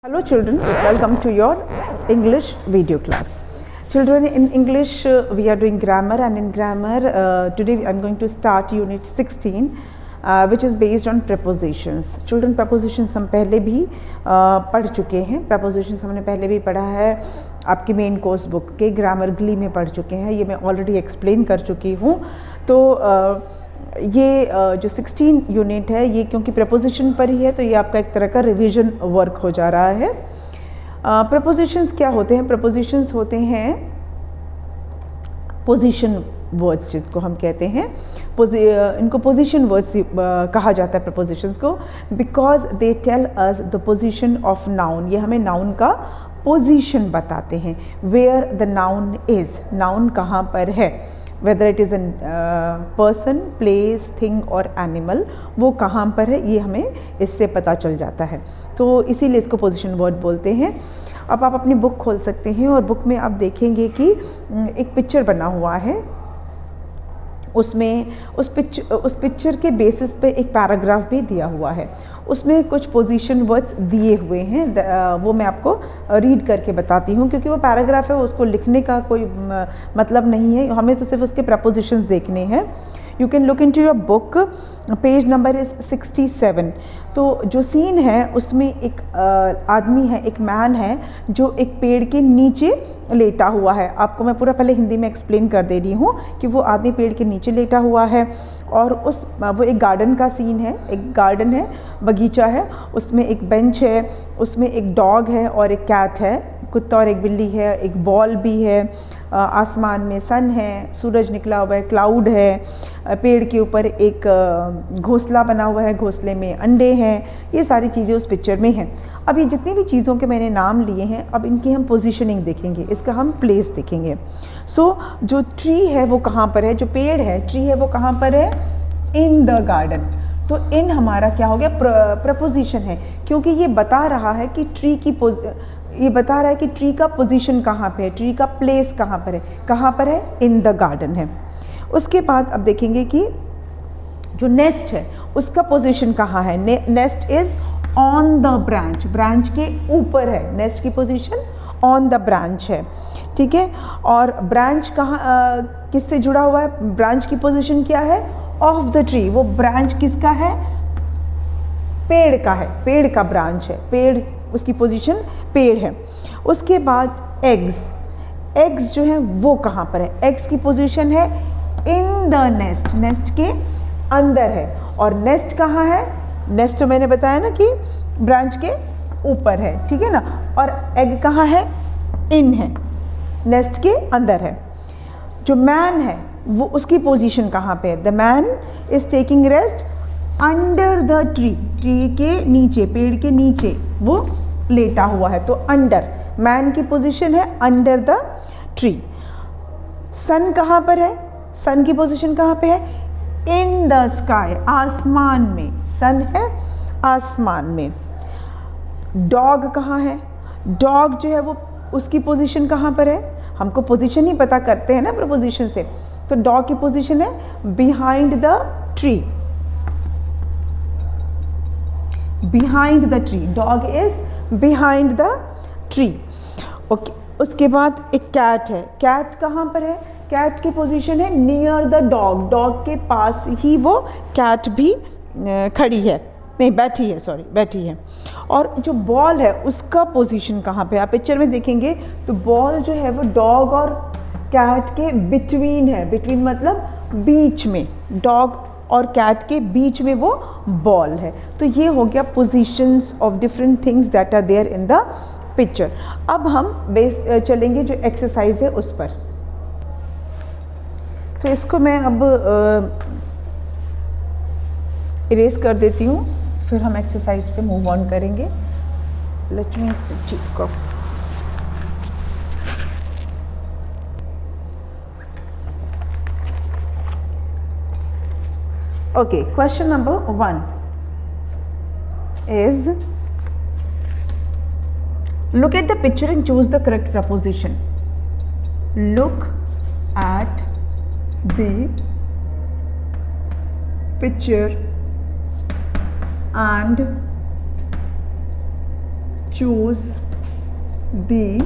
Hello children, welcome to your English video class. Children, in English we are doing grammar, and in grammar today I am going to start unit 16 which is based on prepositions. Children, prepositions हम पहले भी पढ़ चुके हैं. Prepositions हमने पहले भी पढ़ा है आपकी मेन कोर्स बुक के ग्रामर ग्ली में पढ़ चुके हैं. ये मैं ऑलरेडी एक्सप्लेन कर चुकी हूँ. तो ये जो 16 यूनिट है ये क्योंकि प्रपोजिशन पर ही है तो ये आपका एक तरह का रिवीजन वर्क हो जा रहा है. प्रपोजिशंस क्या होते हैं? प्रपोजिशंस होते हैं पोजीशन वर्ड्स जिनको हम कहते हैं. इनको पोजीशन वर्ड्स कहा जाता है प्रपोजिशंस को, because they tell us the position of noun. ये हमें नाउन का पोजीशन बताते हैं. Where the noun is, noun कहाँ पर है, whether it is a person, place, thing और animal, वो कहाँ पर है ये हमें इससे पता चल जाता है. तो इसीलिए इसको पोजीशन वर्ड बोलते हैं. अब आप अपनी बुक खोल सकते हैं और बुक में आप देखेंगे कि एक पिक्चर बना हुआ है. उसमें उस पिक्चर के बेसिस पे एक पैराग्राफ भी दिया हुआ है. उसमें कुछ पोजीशन वर्ड्स दिए हुए हैं. वो मैं आपको रीड करके बताती हूँ क्योंकि वो पैराग्राफ है, उसको लिखने का कोई मतलब नहीं है. हमें तो सिर्फ उसके प्रपोजिशंस देखने हैं. You can look into your book, page number is 67. तो जो सीन है उसमें एक आदमी है, एक मैन है जो एक पेड़ के नीचे लेटा हुआ है. आपको मैं पूरा पहले हिंदी में एक्सप्लेन कर दे रही हूँ कि वो आदमी पेड़ के नीचे लेटा हुआ है और वो एक गार्डन का सीन है. एक गार्डन है, बगीचा है, उसमें एक बेंच है, उसमें एक डॉग है और एक कैट है, कुत्ता और एक बिल्ली है, एक बॉल भी है, आसमान में सन है, सूरज निकला हुआ है, क्लाउड है, पेड़ के ऊपर एक घोंसला बना हुआ है, घोंसले में अंडे हैं. ये सारी चीज़ें उस पिक्चर में हैं. अब ये जितनी भी चीज़ों के मैंने नाम लिए हैं, अब इनकी हम पोजीशनिंग देखेंगे, इसका हम प्लेस देखेंगे. सो जो ट्री है वो कहाँ पर है, जो पेड़ है, ट्री है, वो कहाँ पर है? In the garden. तो इन हमारा क्या हो गया? प्रपोजिशन है, क्योंकि ये बता रहा है कि ट्री का पोजीशन कहाँ पे है, ट्री का प्लेस कहाँ पर है. कहाँ पर है? इन द गार्डन है. उसके बाद अब देखेंगे कि जो नेस्ट है उसका पोजीशन कहाँ है. Nest is on the branch. Branch के ऊपर है. नेस्ट की पोजीशन ऑन द ब्रांच है. ठीक है. और ब्रांच कहाँ किससे जुड़ा हुआ है? ब्रांच की पोजीशन क्या है? Of the tree. वो ब्रांच किसका है? पेड़ का है. पेड़ का ब्रांच है. पेड़, उसकी पोजीशन पेड़ है. उसके बाद एग्स. एग्स जो है वो कहाँ पर है? एग्स की पोजीशन है इन द नेस्ट. नेस्ट के अंदर है. और नेस्ट कहाँ है? नेस्ट तो मैंने बताया ना कि ब्रांच के ऊपर है. ठीक है ना. और एग कहाँ है? इन है, नेस्ट के अंदर है. जो मैन है वो, उसकी पोजीशन कहाँ पे है? The man is taking rest under the tree. Tree के नीचे, पेड़ के नीचे वो लेटा हुआ है. तो अंडर, मैन की पोजीशन है अंडर द ट्री. सन कहाँ पर है? सन की पोजीशन कहाँ पे है? In the sky. आसमान में. सन है आसमान में. डॉग कहाँ है? डॉग जो है वो, उसकी पोजीशन कहाँ पर है? हमको पोजीशन ही पता करते हैं ना प्रपोजिशन से. तो डॉग की पोजीशन है behind the tree. Behind the tree. Dog is behind the tree. Okay. उसके बाद एक कैट है. कैट कहाँ पर है? कैट की पोजीशन है नियर द डॉग. डॉग के पास ही वो कैट भी खड़ी है, नहीं बैठी है, सॉरी बैठी है. और जो बॉल है उसका पोजीशन कहाँ पे? आप पिक्चर में देखेंगे तो बॉल जो है वो डॉग और कैट के बिटवीन है. बिटवीन मतलब बीच में. डॉग और कैट के बीच में वो बॉल है. तो ये हो गया positions of different things that are there in the picture. अब हम चलेंगे जो एक्सरसाइज है उस पर. तो इसको मैं अब इरेज कर देती हूँ, फिर हम एक्सरसाइज पे मूव ऑन करेंगे. Let me check off. Okay. Question number 1 is look at the picture and choose the correct preposition. Look at the picture and choose the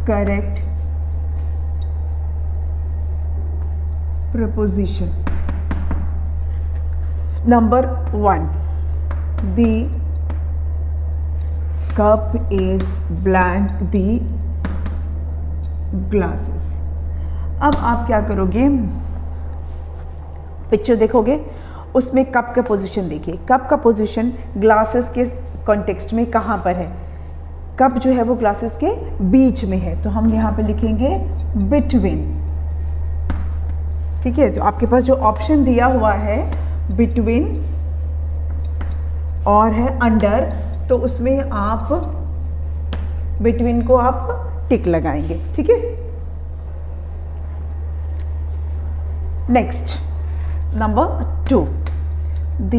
correct preposition. Number 1, the cup is blank the glasses. अब आप क्या करोगे, picture देखोगे, उसमें cup का position देखिए. Cup का position glasses के कॉन्टेक्स्ट में कहाँ पर है? कप जो है वो ग्लासेस के बीच में है, तो हम यहाँ पे लिखेंगे बिटवीन. ठीक है, तो आपके पास जो ऑप्शन दिया हुआ है बिटवीन और है अंडर, तो उसमें आप बिटवीन को आप टिक लगाएंगे. ठीक है. Next, number 2, the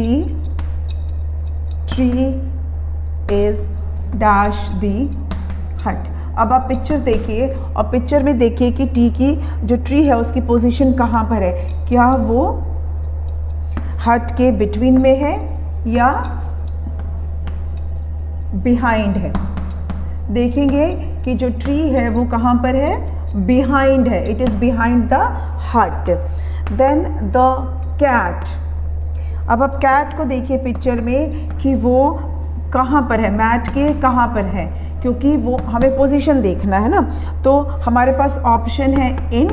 tree is dash the हट. अब आप पिक्चर देखिए और पिक्चर में देखिए कि टी की जो ट्री है उसकी पोजीशन कहाँ पर है. क्या वो हट के बिटवीन में है या बिहाइंड है? देखेंगे कि जो ट्री है वो कहाँ पर है, बिहाइंड है. It is behind the hut. Then the cat. अब आप कैट को देखिए पिक्चर में कि वो कहाँ पर है, मैट के कहाँ पर है, क्योंकि वो हमें पोजीशन देखना है ना. तो हमारे पास ऑप्शन है इन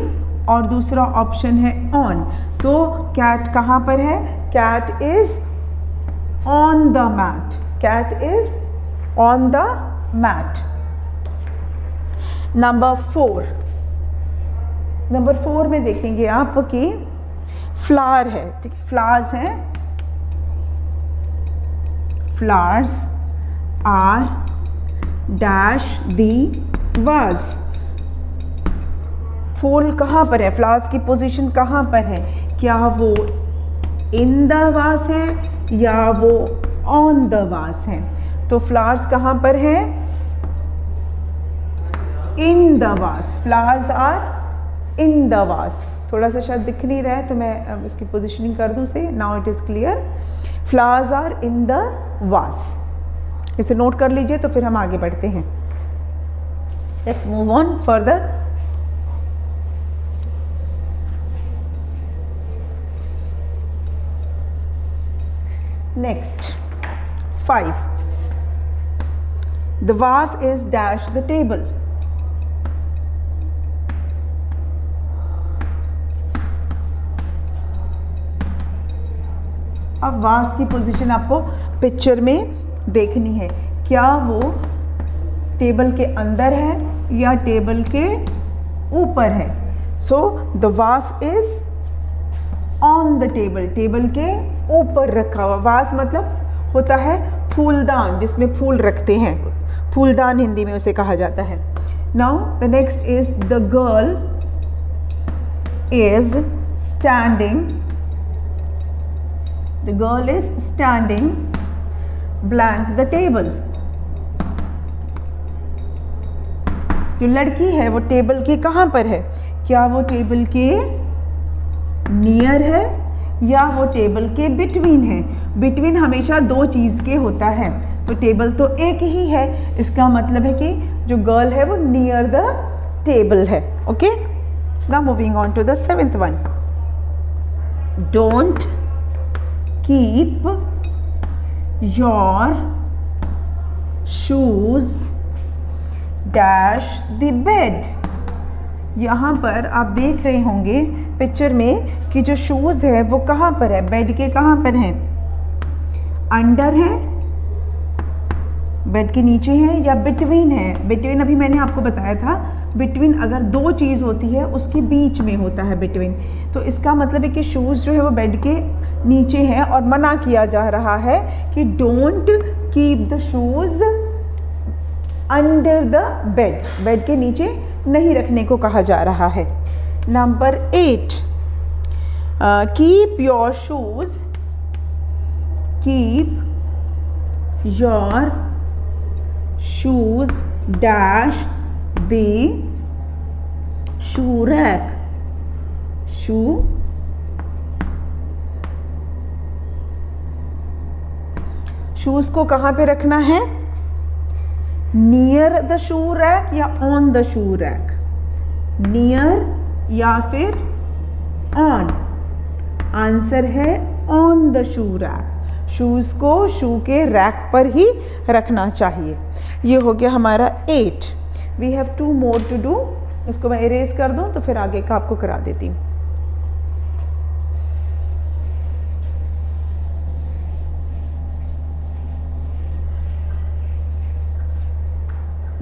और दूसरा ऑप्शन है ऑन. तो कैट कहाँ पर है? Cat is on the mat. Cat is on the mat. Number 4. Number 4 में देखेंगे आप कि फ्लावर है. ठीक है, फ्लावर्स हैं. Flowers are dash the vase. फूल कहाँ पर है? फ्लावर्स की पोजीशन कहाँ पर है? क्या वो इन द वाज है या वो ऑन द वाज है? तो फ्लावर्स कहाँ पर है? In the vase. Flowers are in the vase. थोड़ा सा शायद दिख नहीं रहा है तो मैं इसकी पोजीशनिंग कर दूँ से. Now it is clear. Flowers are in the vase. इसे नोट कर लीजिए तो फिर हम आगे बढ़ते हैं. Let's move on further. Next 5. The vase is dash the table. अब वास की पोजीशन आपको पिक्चर में देखनी है. क्या वो टेबल के अंदर है या टेबल के ऊपर है? सो द वास is on the table. Table के ऊपर रखा हुआ. वास मतलब होता है फूलदान, जिसमें फूल रखते हैं. फूलदान हिंदी में उसे कहा जाता है. Now the next is the girl is standing. The girl is standing blank the table. जो लड़की है वो टेबल के कहाँ पर है? क्या वो टेबल के नियर है या वो टेबल के बिटवीन है? बिटवीन हमेशा दो चीज़ के होता है, तो टेबल तो एक ही है. इसका मतलब है कि जो गर्ल है वो नियर द टेबल है. Okay. Now moving on to the 7th one. Don't keep your shoes dash the bed. यहाँ पर आप देख रहे होंगे पिक्चर में कि जो शूज़ है वो कहाँ पर है? बेड के कहाँ पर हैं? अंडर है, बेड के नीचे है या बिटवीन है? बिटवीन अभी मैंने आपको बताया था, बिटवीन अगर दो चीज़ होती है उसके बीच में होता है बिटवीन. तो इसका मतलब है कि शूज़ जो है वो बेड के नीचे है और मना किया जा रहा है कि don't keep the shoes under the bed. Bed के नीचे नहीं रखने को कहा जा रहा है. Number 8. Keep your shoes. Keep your shoes dash the shoe rack. Shoe shoes को कहाँ पे रखना है? नियर द शू रैक या on the shoe rack? Near या फिर ऑन? आंसर है on the shoe rack. Shoes को शू के रैक पर ही रखना चाहिए। ये हो गया हमारा 8। We have 2 more to do. इसको मैं इरेज कर दूं तो फिर आगे का आपको करा देती हूँ।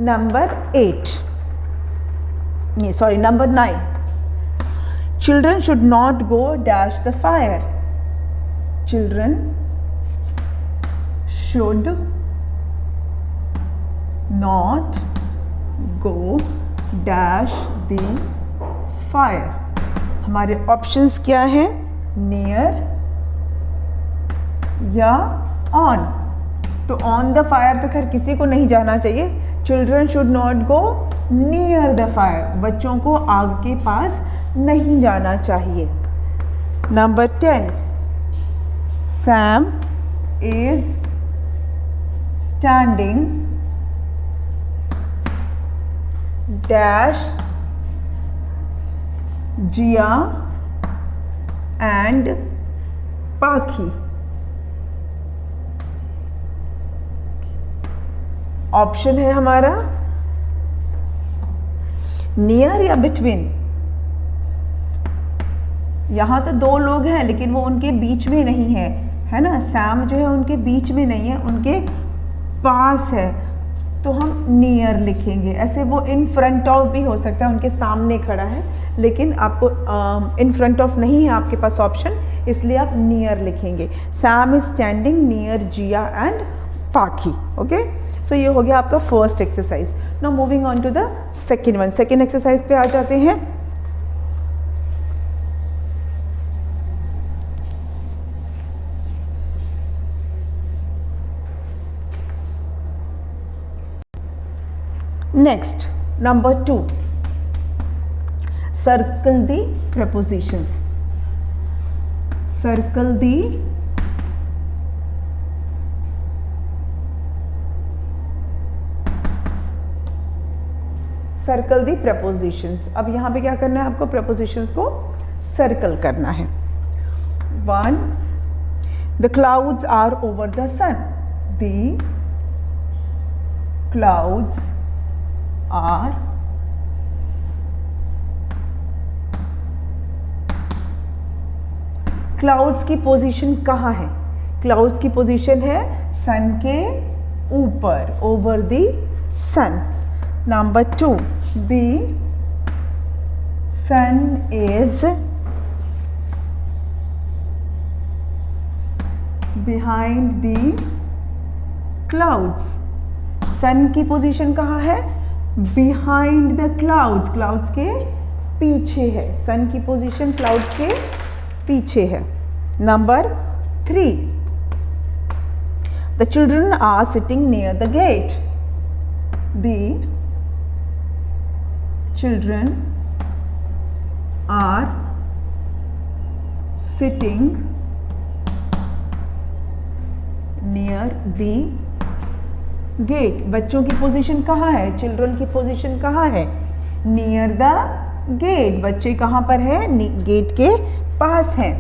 Number 8. Number 9. Children should not go dash the fire. Children should not go dash the fire. हमारे ऑप्शंस क्या हैं? नियर या ऑन। तो ऑन द फायर तो खैर किसी को नहीं जाना चाहिए। Children should not go near the fire. बच्चों को आग के पास नहीं जाना चाहिए। Number 10. Sam is standing dash Jiya and Pakhi. Option है हमारा नियर या बिटवीन। यहाँ तो 2 लोग हैं लेकिन वो उनके बीच में नहीं है ना। सैम जो है उनके बीच में नहीं है, उनके पास है, तो हम नियर लिखेंगे। ऐसे वो इन फ्रंट ऑफ भी हो सकता है, उनके सामने खड़ा है, लेकिन आपको इन फ्रंट ऑफ नहीं है आपके पास ऑप्शन, इसलिए आप नियर लिखेंगे। Sam is standing near Jiya and Pakhi. Okay, so ये हो गया आपका first exercise. Now moving on to the second one. Second exercise पे आ जाते हैं। Next, number 2, circle the prepositions. Circle the prepositions. अब यहाँ पे क्या करना है आपको? prepositions को सर्कल करना है। 1. The clouds are over the sun. The clouds are clouds की पोजीशन कहाँ है? क्लाउड्स की पोजीशन है सन के ऊपर, over the sun. Number 2, the sun is behind the clouds. Sun की पोजीशन कहाँ है? बिहाइंड द क्लाउड्स, क्लाउड्स के पीछे है। सन की पोजीशन क्लाउड्स के पीछे है। Number 3, the children are sitting near the gate. The children are sitting near the gate. बच्चों की पोजीशन कहाँ है? चिल्ड्रन की पोजीशन कहाँ है? Near the gate. बच्चे कहाँ पर है? गेट के पास हैं.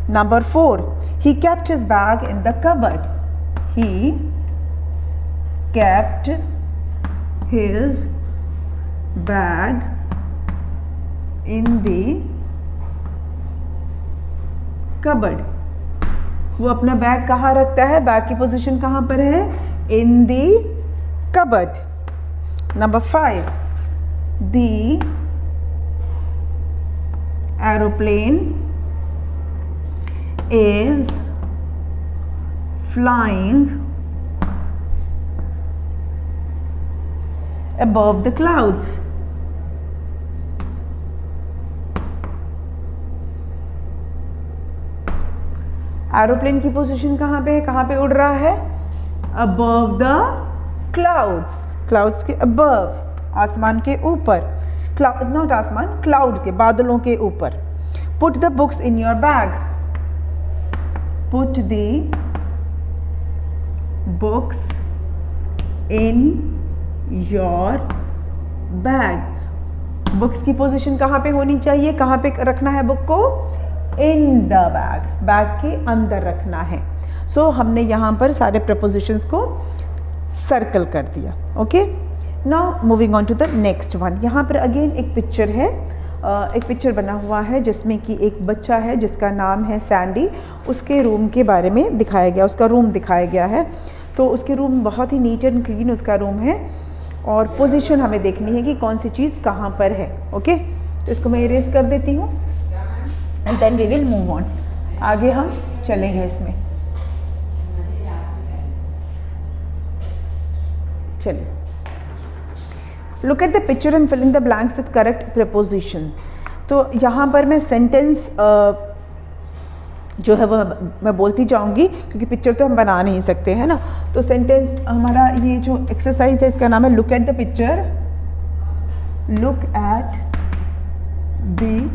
Number 4, he kept his bag in the cupboard. He kept his bag in the cupboard. वो अपना बैग कहाँ रखता है? बैग की पोजीशन कहाँ पर है? In the cupboard. Number 5, the aeroplane is flying above the clouds. Aeroplane की पोजीशन कहाँ पे है? कहाँ पे उड़ रहा है? above the clouds. clouds के above, आसमान के ऊपर. not आसमान, cloud के, बादलों के ऊपर. put the books in your bag. put the books in your bag. Books की पोजीशन कहाँ पे होनी चाहिए, कहाँ पे रखना है बुक को, इन द बैग, बैग के अंदर रखना है। सो हमने यहाँ पर सारे प्रपोजिशंस को सर्कल कर दिया। Okay, now moving on to the next one. यहाँ पर अगेन एक पिक्चर है, एक पिक्चर बना हुआ है जिसमें कि एक बच्चा है जिसका नाम है सैंडी। उसके रूम के बारे में दिखाया गया, उसका रूम दिखाया गया है। तो उसके रूम बहुत ही नीट एंड क्लीन उसका रूम है और पोजीशन हमें देखनी है कि कौन सी चीज़ कहाँ पर है। ओके, तो इसको मैं इरेज कर देती हूँ and then we will move on. आगे हम चलेंगे इसमें। चलिए, look at the picture and fill in the blanks with correct preposition. तो यहाँ पर मैं सेंटेंस जो है वो मैं बोलती जाऊँगी क्योंकि पिक्चर तो हम बना नहीं सकते हैं ना। तो सेंटेंस हमारा ये जो एक्सरसाइज है इसका नाम है look at the picture, look at the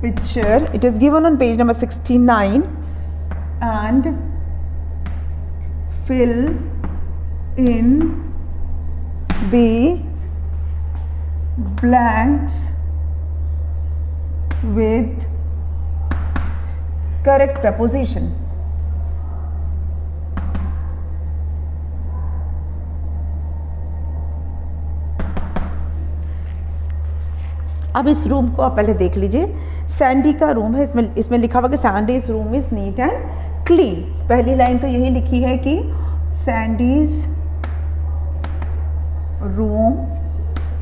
picture. It is given on page number 69 and fill in the blanks with correct preposition। अब इस रूम को आप पहले देख लीजिए। सैंडी का रूम है, इसमें लिखा हुआ कि Sandy's room is neat and clean. पहली लाइन तो यही लिखी है कि Sandy's room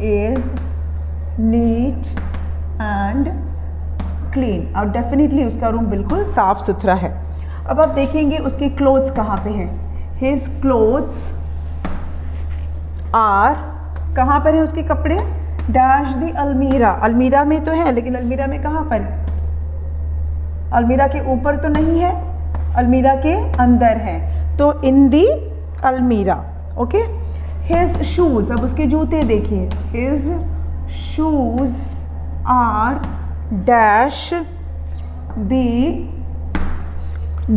is neat and clean, और डेफिनेटली उसका रूम बिल्कुल साफ सुथरा है। अब आप देखेंगे उसके क्लोथ्स कहाँ पे हैं। हिज क्लोथ्स आर, कहाँ पर है उसके कपड़े, डैश द अलमीरा। अलमीरा में तो है लेकिन अलमीरा में कहाँ पर, अलमीरा के ऊपर तो नहीं है, अलमीरा के अंदर है, तो इन दी अलमीरा। ओके, हिज शूज, अब उसके जूते देखिए, his shoes are dash the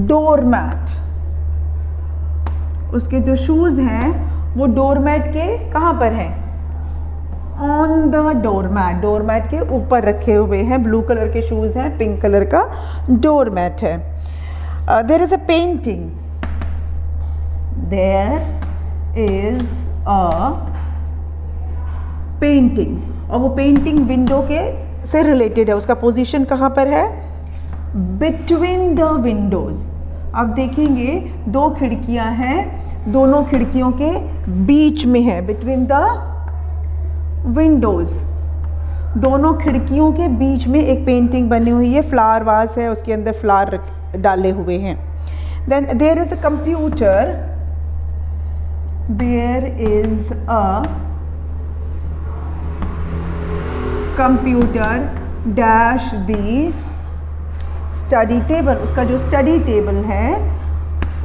doormat. उसके जो शूज हैं वो डोरमैट के कहाँ पर हैं, ऑन द डोरमैट, डोरमैट के ऊपर रखे हुए हैं। ब्लू कलर के शूज हैं, पिंक कलर का डोरमैट है। There is a painting, there is a painting, और वो पेंटिंग विंडो के से रिलेटेड है। उसका पोजीशन कहाँ पर है, बिटवीन द विंडोज। आप देखेंगे दो खिड़कियां हैं, दोनों खिड़कियों के बीच में है, बिटवीन द विंडोज, दोनों खिड़कियों के बीच में एक पेंटिंग बनी हुई है। फ्लावर वास है, उसके अंदर फ्लावर डाले हुए हैं। Then there is a computer, there is a computer dash the study table. उसका जो स्टडी टेबल है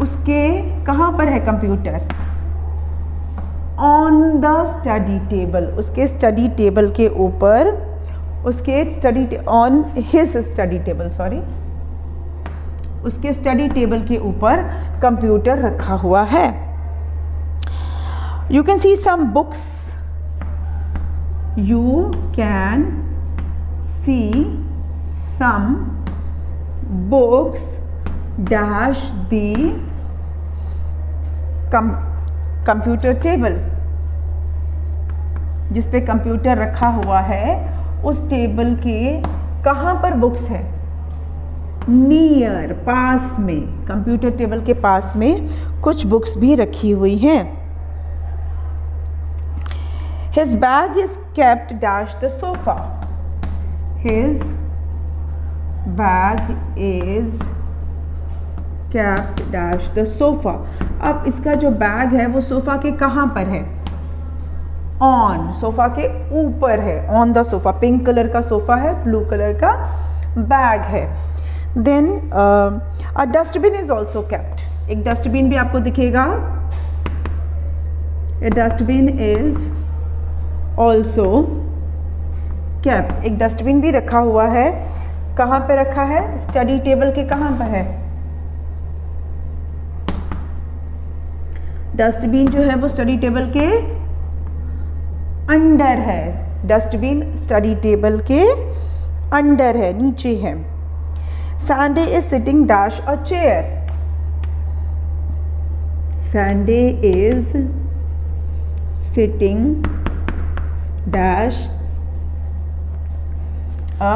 उसके कहाँ पर है computer, on the study table, उसके स्टडी टेबल के ऊपर, उसके study on his study table, sorry, उसके स्टडी टेबल के ऊपर कंप्यूटर रखा हुआ है। You can see some books, you can see some books dash the computer table। जिस पे कंप्यूटर रखा हुआ है उस टेबल के कहाँ पर बुक्स है, नियर, पास में, कंप्यूटर टेबल के पास में कुछ बुक्स भी रखी हुई हैं। His bag is kept dash the sofa, his bag is kept dash the sofa। अब इसका जो बैग है वो सोफ़ा के कहाँ पर है, ऑन, सोफ़ा के ऊपर है, on the sofa. Pink colour का सोफ़ा है, ब्लू कलर का बैग है। Then a dustbin is also kept, एक डस्टबिन भी आपको दिखेगा, a dustbin is also kept, एक डस्टबिन भी रखा हुआ है। कहाँ पे रखा है, स्टडी टेबल के कहाँ पर है, डस्टबिन जो है वो स्टडी टेबल के अंडर है, डस्टबिन स्टडी टेबल के अंडर है, नीचे है। Sandy is sitting dash a chair, Sandy is sitting dash a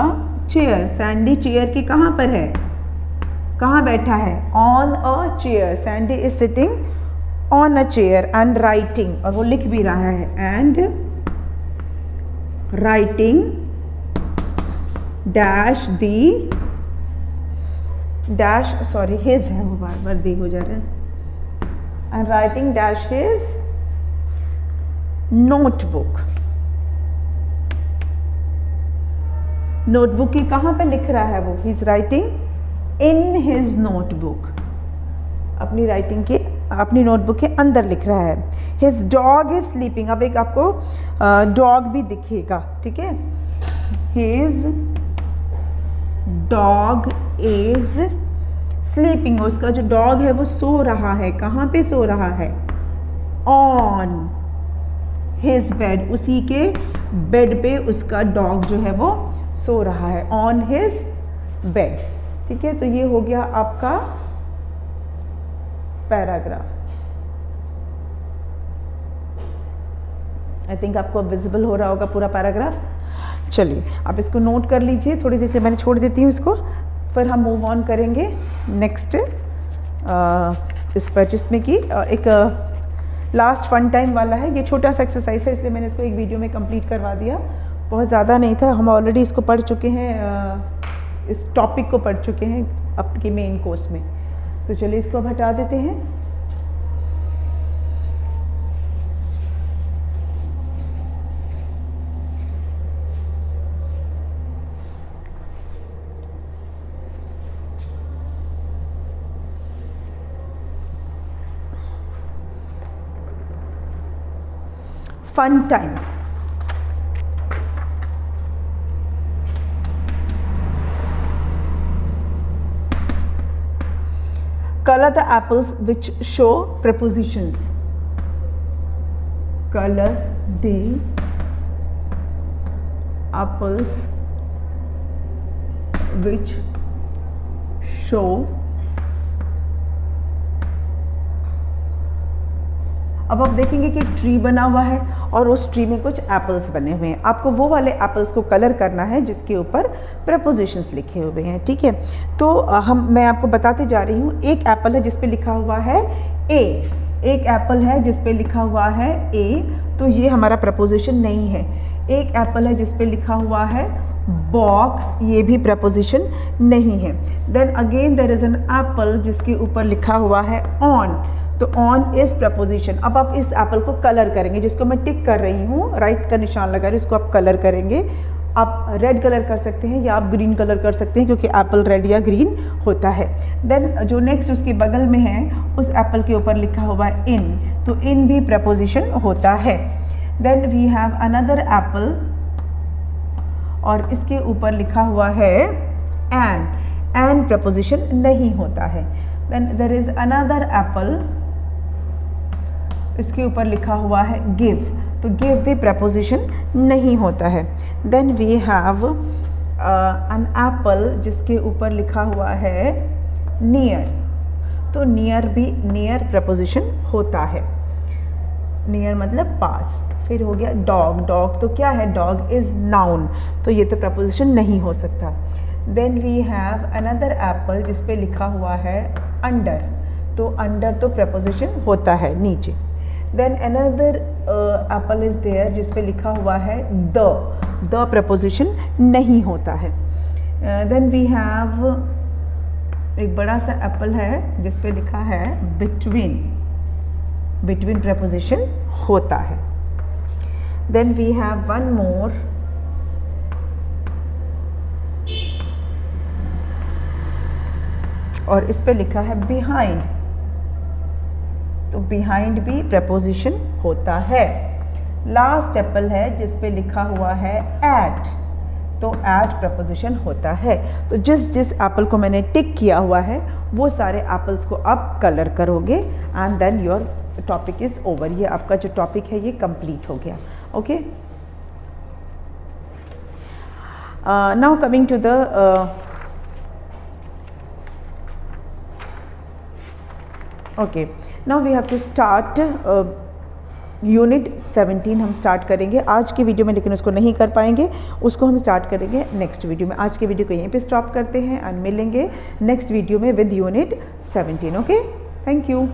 chair, Sandy chair के कहाँ पर है, कहाँ बैठा है, on a chair, Sandy is sitting on a chair and writing, और वो लिख भी रहा है, and writing dash the dash, sorry his है, वो बार बार दी हो जा रहा है, and writing dash his notebook, notebook की कहाँ पे लिख रहा है वो, he is writing in his notebook, अपनी राइटिंग के, अपनी नोटबुक के अंदर लिख रहा है। हिज डॉग इज स्लीपिंग, अब एक आपको डॉग भी दिखेगा, ठीक है, हिज डॉग इज स्लीपिंग, उसका जो डॉग है वो सो रहा है, कहाँ पे सो रहा है, ऑन हिज बेड, उसी के बेड पे उसका डॉग जो है वो सो रहा है, ऑन हिज बेड, ठीक है। तो ये हो गया आपका पैराग्राफ। आई थिंक आपको विजिबल हो रहा होगा पूरा पैराग्राफ। चलिए आप इसको नोट कर लीजिए, थोड़ी देर से मैंने छोड़ देती हूँ इसको, फिर हम मूव ऑन करेंगे नेक्स्ट इस पर, जिसमें कि एक लास्ट फन टाइम वाला है। ये छोटा सा एक्सरसाइज है, इसलिए मैंने इसको एक वीडियो में कंप्लीट करवा दिया, बहुत ज़्यादा नहीं था, हम ऑलरेडी इसको पढ़ चुके हैं, इस टॉपिक को पढ़ चुके हैं आपके मेन कोर्स में। तो चलिए इसको अब हटा देते हैं। Fun time, color the apples which show prepositions, color the apples which show, अब आप देखेंगे कि एक ट्री बना हुआ है और उस ट्री में कुछ एप्पल्स बने हुए हैं, आपको वो वाले एप्पल्स को कलर करना है जिसके ऊपर प्रपोजिशंस लिखे हुए हैं, ठीक है। तो मैं आपको बताते जा रही हूँ, एक एप्पल है जिस पे लिखा हुआ है ए, एक एप्पल है जिस पे लिखा हुआ है ए, तो ये हमारा प्रपोजिशन नहीं है। एक एप्पल है जिस पे लिखा हुआ है बॉक्स, ये भी प्रपोजिशन नहीं है। Then again there is an apple जिसके ऊपर लिखा हुआ है ऑन, तो ऑन इज प्रपोजिशन। अब आप इस एप्पल को कलर करेंगे, जिसको मैं टिक कर रही हूँ, राइट का निशान लगा रही हूँ, इसको आप कलर करेंगे। आप रेड कलर कर सकते हैं या आप ग्रीन कलर कर सकते हैं, क्योंकि एप्पल रेड या ग्रीन होता है। देन जो नेक्स्ट उसके बगल में है, उस एप्पल के ऊपर लिखा हुआ है इन, तो इन भी प्रपोजिशन होता है। Then we have another apple और इसके ऊपर लिखा हुआ है एन प्रपोजिशन नहीं होता है। Then there is another apple, इसके ऊपर लिखा हुआ है गिव, तो गिव भी प्रपोजिशन नहीं होता है। Then we have an apple जिसके ऊपर लिखा हुआ है नियर, तो नियर भी नियर प्रपोजिशन होता है, नियर मतलब पास। फिर हो गया डॉग, डॉग तो क्या है, डॉग इज नाउन, तो ये तो प्रपोजिशन नहीं हो सकता। Then we have another apple जिस पे लिखा हुआ है अंडर, तो अंडर तो प्रपोजिशन होता है, नीचे। Then another apple is there जिस पे लिखा हुआ है द प्रपोजिशन नहीं होता है। देन वी हैव एक बड़ा सा एप्पल है जिस पे लिखा है बिटवीन, बिटवीन प्रपोजिशन होता है। Then we have one more, और इस पे लिखा है बिहाइंड, तो बिहाइंड भी प्रपोजिशन होता है। लास्ट एप्पल है जिस पे लिखा हुआ है एट, तो एट प्रपोजिशन होता है। तो जिस एप्पल को मैंने टिक किया हुआ है वो सारे एप्पल्स को आप कलर करोगे and then your topic is over, ये आपका जो टॉपिक है ये कंप्लीट हो गया. Okay, now coming to the okay, now we have to start unit 17 हम स्टार्ट करेंगे आज की वीडियो में, लेकिन उसको नहीं कर पाएंगे, उसको हम स्टार्ट करेंगे नेक्स्ट वीडियो में. आज के वीडियो को यहीं पे स्टॉप करते हैं और मिलेंगे नेक्स्ट वीडियो में with unit 17. Okay, thank you.